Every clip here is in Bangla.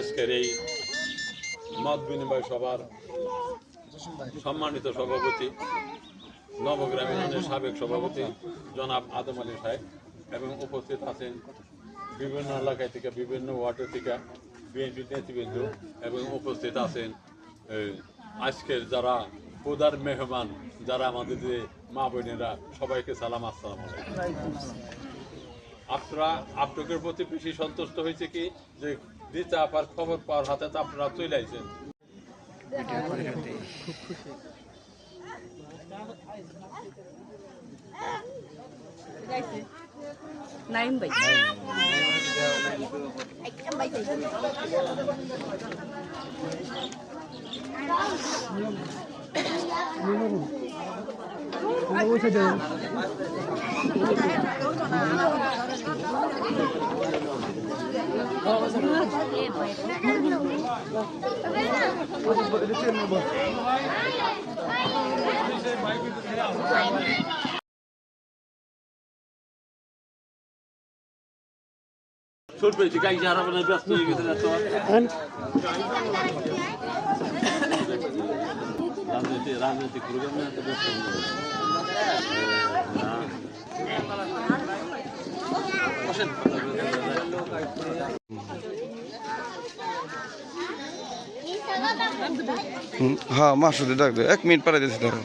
আজকের এই মত বিনিময় সভার সম্মানিত সভাপতি নবগ্রাম ইউনিয়নের সাবেক সভাপতি জনাব আদম আলী সাহেব এবং উপস্থিত আছেন বিভিন্ন এলাকায় থেকে বিভিন্ন ওয়ার্ডের থেকে বিএনপি নেতৃবৃন্দ এবং উপস্থিত আছেন আজকের যারা খোদার মেহমান যারা আমাদের যে মা বোনেরা সবাইকে সালাম আসসালামু আলাইকুম। আপনাদের প্রতি বেশি সন্তুষ্ট হয়েছে কি যে দিতে আপার খবর পাওয়ার হাতে আপনারা চলে আইছেন। নাইম ভাই ছোট পেয়েছি গাই যারা মানে ব্যস্ত হয়ে গেছে না তো রাজনৈতিক প্রোগ্রামে এত ব্যস্ত হ্যাঁ মাসুদে ডাক দে 1 মিনিট পরে দিতে ধরো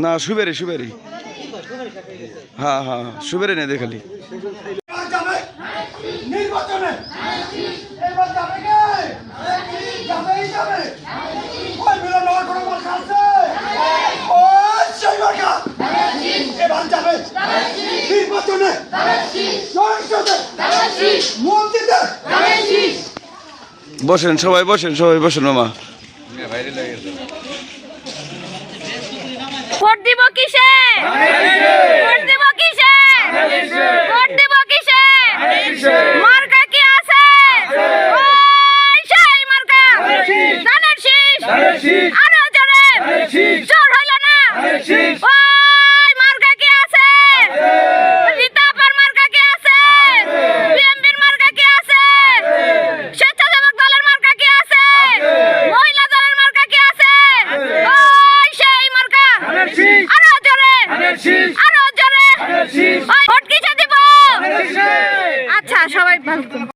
না সুবেরি হ্যাঁ হ্যাঁ সুবেরি নেই দেখালি নির্বাচনে এবার যাবে কে যাবেই যাবে ওই মিলে নয় কোনো মার্কা আছে ওই সেই মার্কা এবার যাবে নির্বাচনে সংসদে মন্ত্রীতে বসেন সবাই বসেন মামা ভোট দিব কিসে ভোট দিব কিসে ভোট দিব কিসে মার